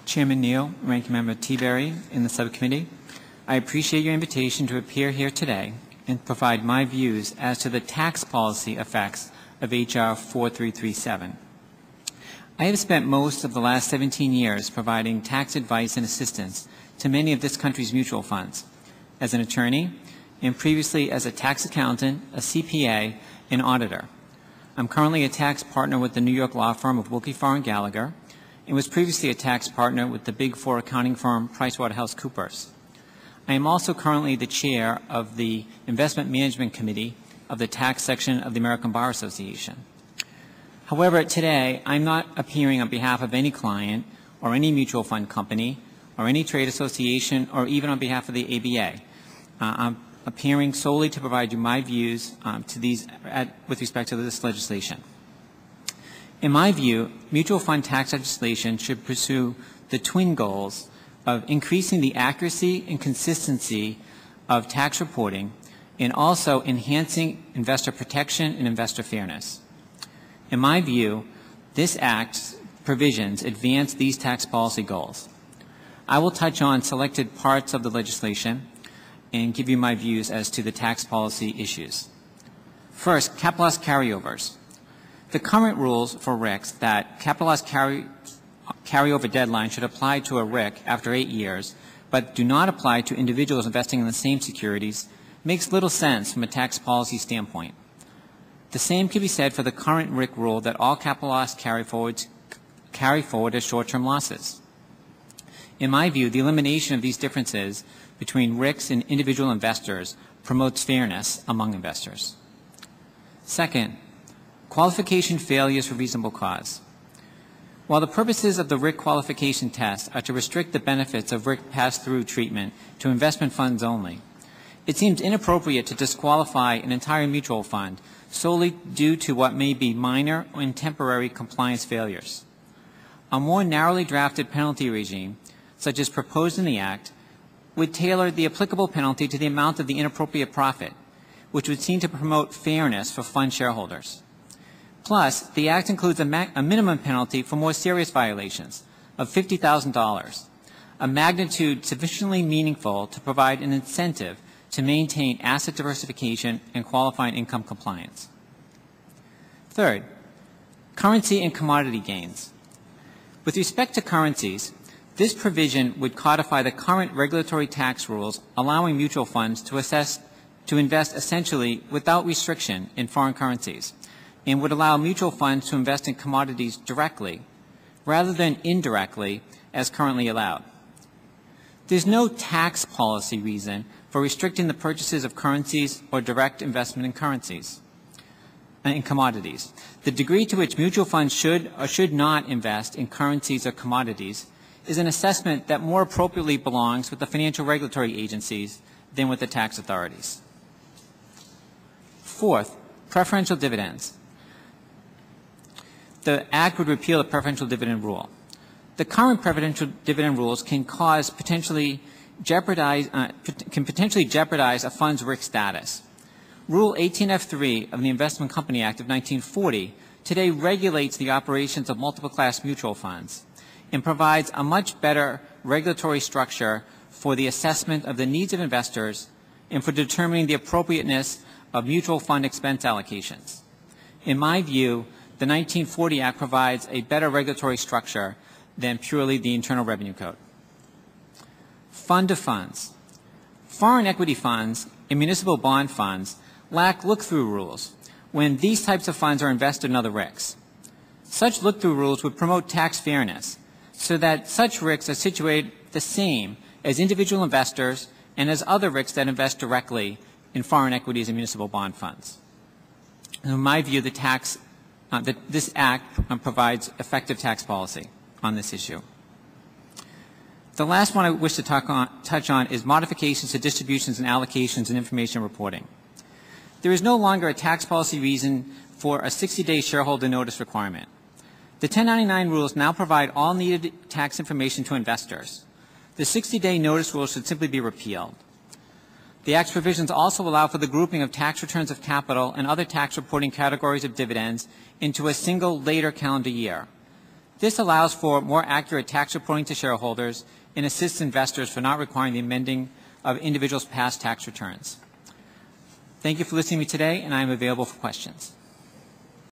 Chairman Neal, Ranking Member Teaberry in the subcommittee, I appreciate your invitation to appear here today and provide my views as to the tax policy effects of H.R. 4337. I have spent most of the last 17 years providing tax advice and assistance to many of this country's mutual funds as an attorney and previously as a tax accountant, a CPA, and auditor. I'm currently a tax partner with the New York law firm of Willkie Farr Gallagher and was previously a tax partner with the Big Four accounting firm PricewaterhouseCoopers. I am also currently the chair of the Investment Management Committee of the tax section of the American Bar Association. However, today I'm not appearing on behalf of any client or any mutual fund company or any trade association or even on behalf of the ABA. I'm appearing solely to provide you my views with respect to this legislation. In my view, mutual fund tax legislation should pursue the twin goals of increasing the accuracy and consistency of tax reporting and also enhancing investor protection and investor fairness. In my view, this Act's provisions advance these tax policy goals. I will touch on selected parts of the legislation and give you my views as to the tax policy issues. First, capital loss carryovers. The current rules for RICs that capital loss carryover deadline should apply to a RIC after 8 years, but do not apply to individuals investing in the same securities, makes little sense from a tax policy standpoint. The same can be said for the current RIC rule that all capital loss carry forward as short-term losses. In my view, the elimination of these differences between RICs and individual investors promotes fairness among investors. Second, qualification failures for reasonable cause. While the purposes of the RIC qualification test are to restrict the benefits of RIC pass-through treatment to investment funds only, it seems inappropriate to disqualify an entire mutual fund solely due to what may be minor and temporary compliance failures. A more narrowly drafted penalty regime, such as proposed in the Act, would tailor the applicable penalty to the amount of the inappropriate profit, which would seem to promote fairness for fund shareholders. Plus, the Act includes a minimum penalty for more serious violations of $50,000, a magnitude sufficiently meaningful to provide an incentive to maintain asset diversification and qualifying income compliance. Third, currency and commodity gains. With respect to currencies, this provision would codify the current regulatory tax rules allowing mutual funds to invest essentially without restriction in foreign currencies, and would allow mutual funds to invest in commodities directly rather than indirectly as currently allowed. There's no tax policy reason for restricting the purchases of currencies or direct investment in currencies and in commodities. The degree to which mutual funds should or should not invest in currencies or commodities is an assessment that more appropriately belongs with the financial regulatory agencies than with the tax authorities. Fourth, preferential dividends. The Act would repeal the preferential dividend rule. The current preferential dividend rules can potentially jeopardize a fund's RIC status. Rule 18F3 of the Investment Company Act of 1940 today regulates the operations of multiple class mutual funds and provides a much better regulatory structure for the assessment of the needs of investors and for determining the appropriateness of mutual fund expense allocations. In my view, the 1940 Act provides a better regulatory structure than purely the Internal Revenue Code. Fund of funds. Foreign equity funds and municipal bond funds lack look-through rules when these types of funds are invested in other RICs. Such look-through rules would promote tax fairness so that such RICs are situated the same as individual investors and as other RICs that invest directly in foreign equities and municipal bond funds. In my view, this Act provides effective tax policy on this issue. The last one I wish to touch on is modifications to distributions and allocations and information reporting. There is no longer a tax policy reason for a 60-day shareholder notice requirement. The 1099 rules now provide all needed tax information to investors. The 60-day notice rule should simply be repealed. The Act's provisions also allow for the grouping of tax returns of capital and other tax reporting categories of dividends into a single later calendar year. This allows for more accurate tax reporting to shareholders and assists investors for not requiring the amending of individuals' past tax returns. Thank you for listening to me today, and I am available for questions.